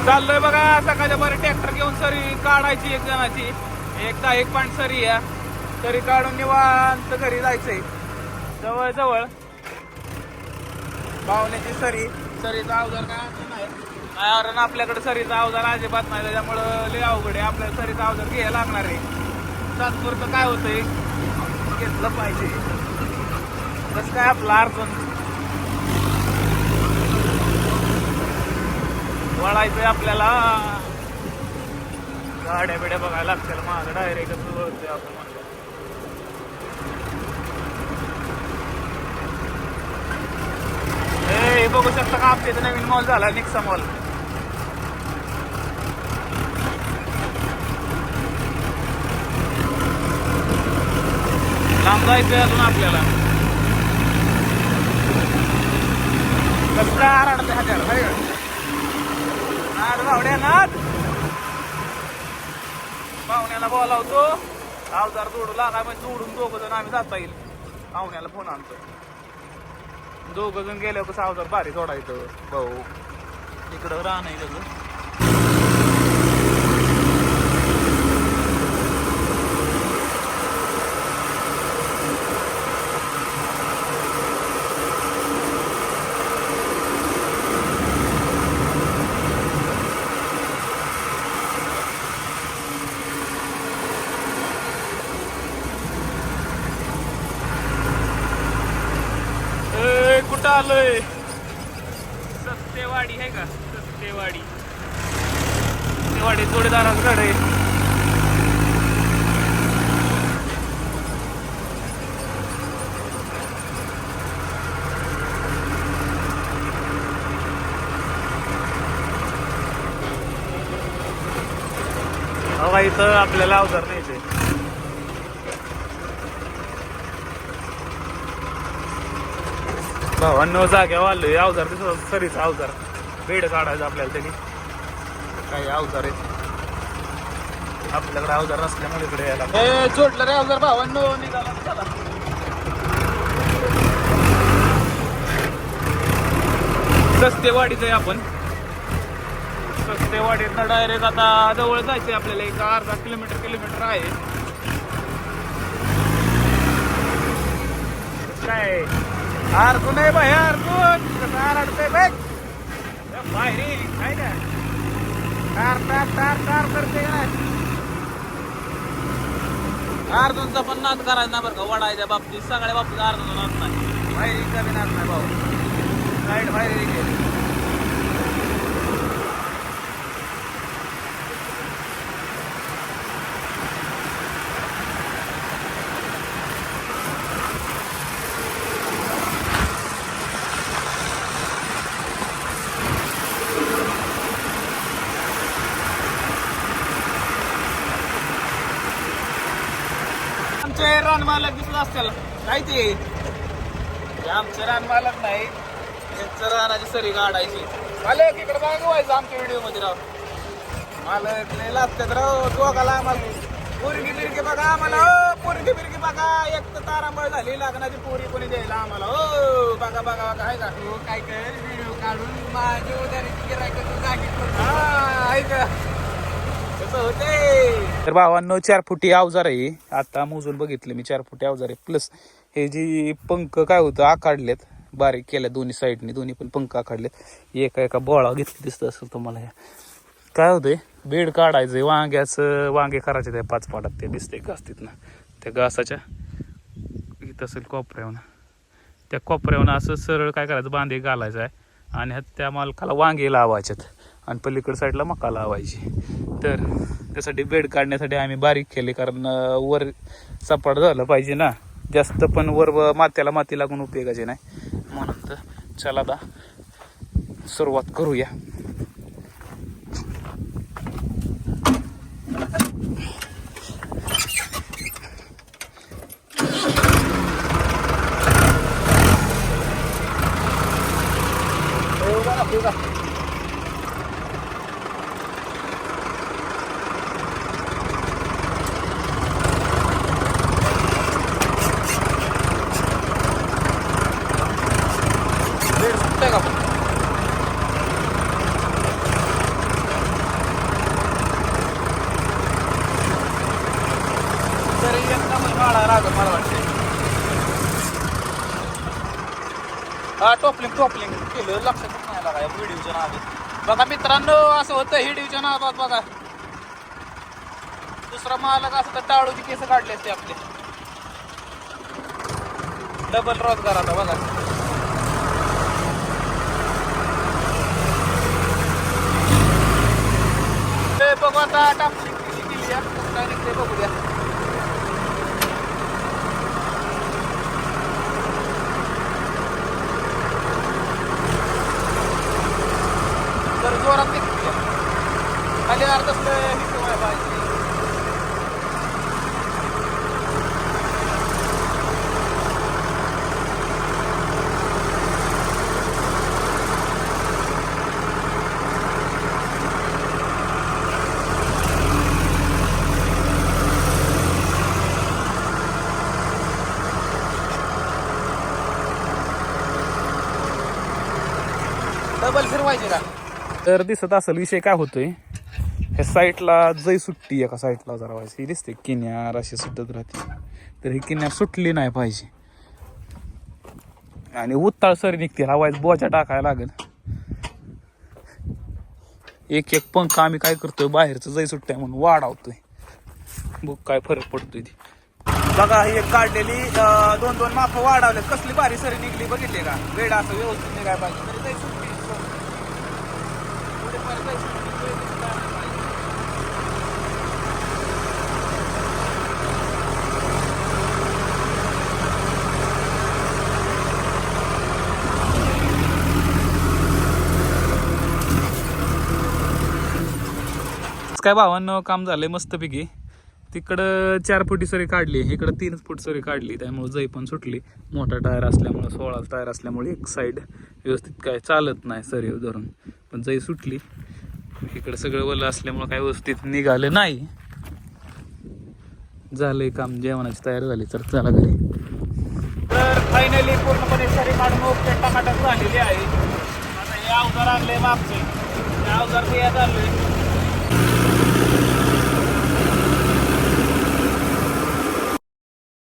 चाललोय बघा सकाळच्या बरं ट्रॅक्टर घेऊन सरी काढायची एक जणाची. एकदा एक पांट सरी या सरी काढून निवांत घरी जायचंय. जवळ जवळ पाहुण्याची सरीचा अवजार काय नाही कारण आपल्याकडे सरीचा अवजार अजिबात नाही. त्याच्यामुळं लय अवघड आहे. आपल्याला सरीचा अवजार घ्यायला लागणार आहे. तात्पुरतं काय होतंय घेतलं पाहिजे. कसं काय आपला अडचण वळायचंय आपल्याला. गाड्या बिड्या बघायला लागतील माझं डायरेक्ट वळतोय आपण. हे बघू शकता का आपल्या इथे नवीन मॉल झाला निक्सा मॉल. लांब जायचंय अजून आपल्याला. कसं आराडते हजार पाहुण्याला बोलावतो अवजार जोडू लागा म्हणजे जोडून दोघं जण आम्ही जाता येईल. पाहुण्याला फोन आणतो. दोघं जण गेल्यावर कसं अवजार भारी जोडायचं भाऊ. इकडं राहणं आहे त्याचं. कुठं आलोय सस्तेवाडी आहे का सस्तेवाडी जोडीदाराकडे आहे. बघा इथं आपल्याला अवजार न्यायचंय. भावांनो जाग्यावर आलोय. अवजार दिसत सरीचा अवजार बेड काढायचं आपल्याला. त्यांनी काही अवजार आहे आपल्याकडे. अवजार नसल्यामुळे इकडे यायला जोडलं रे अवजार. भावांनो निघाला चला. सस्तेवाडीच आहे आपण. सस्तेवाडीतनं डायरेक्ट आता जवळ जायचंय आपल्याला. एक अर्धा किलोमीटर आहे. काय अर्जुन आहे बाई अर्जुन कसं आरडतंय बघ बाहेर काय ना टार करते अर्जुनचा पण नाद करायचा ना बरं का. वडायच्या बाबतीत सगळ्या बाबतीत अर्जुन नाद नाही. बाहेर कमी नाद नाही भाऊ. साईड बाहेर गेली. रानमालक दिसत असतील काय ते आमचे रानमालक नाही. त्यांचं रानाची सरी काढायची. मालक इकडे दाखवायचं आमच्या व्हिडिओ मध्ये राव. मालक नाही लागतात राव दोघाला आम्हाला. पोरगी बिरगी बघा आम्हाला. हो पोरगी बिरगी बघा. एक तर तारांबळ झाली लग्नाची पोरी कोणी द्यायला आम्हाला. हो बघा बघा काय का काय कर व्हिडिओ काढून माझी उदारीची गिरायक आहे का तर भावांनो 4 फुटी अवजार आहे. आता मोजून बघितले मी 4 फुटी अवजार आहे. प्लस हे जी पंख काय होतं आकाडलेत बारीक केल्या दोन्ही साईडने. दोन्ही पण पंख आकाडलेत. एका बोळा घेतली दिसत असेल तुम्हाला. काय होतंय बेड काढायचंय. वांगे करायचे त्या 5 पाटात. ते दिसते घासतीत ना त्या घासाच्या इथं असेल कोपऱ्यावनं. त्या कोपऱ्यावनं असं सरळ काय करायचं बांधे घालायचं आहे. आणि त्या मालकाला वांगे लावायच्यात आणि पलीकडे साईडला मका लावायची. तर त्यासाठी बेड काढण्यासाठी आम्ही बारीक केले. कारण वर सपाट झालं पाहिजे ना. जास्त पण वर मात्याला माती लागून उपयोगाचे नाही. म्हणून तर चला आता सुरुवात करूया. लागेल मला वाटते. हा टोपलिंग केलं लक्षात नाही लागा या व्हिडिओच्या नावात. बघा मित्रांनो असं होतं व्हिडिओच्या नावात. बघा दुसरा मालक असं तर टाळूची केस काढले असते आपले. डबल रोजगार आता बघा. बघू आता टापलिंग कशी केली आहे काय निघते बघू द्या. तर जोरात निघते खाली अर्धच पाहिजे. डबल फिरवायचे का. तर दिसत असेल विषय काय होतोय. ह्या साईडला जै सुट्टी एका साईडला जरा व्हायची ही दिसते किनार अशी सुटत राहते. तर ही किनार सुटली नाही पाहिजे आणि उत्ताळ सरी निघते. हवायच बोजा टाकायला लागेल. एक एक पंख आम्ही काय करतोय बाहेरचं जै सुट्ट्या म्हणून वाढवतोय. बघ काय फरक पडतोय ती. बघा ही एक काढलेली 2-2 माप वाढवले. कसली भारी सरी निघली बघितली का. वेळ असं व्यवस्थित निघाय पाहिजे तरी जै सुट्टी काय भावांनो काम झालंय मस्तपैकी. तिकडं 4 फुटी सरी काढली, इकडं 3 फूट सरी काढली. त्यामुळे जै पण सुटली. मोठा टायर असल्यामुळे 16 टायर असल्यामुळे एक साईड व्यवस्थित काय चालत नाही सरी धरून. पण जै सुटली. इकडं सगळं वलं असल्यामुळे काय व्यवस्थित निघालं नाही. झालंय काम. जेवणाची तयारी झाली तर चला घरी. तर फायनली पूर्णपणे सरी काढून ओके टमाटर झालेली आहे. आता हे अवजार आणले मागचे. हे अवजार ते चालू आहे.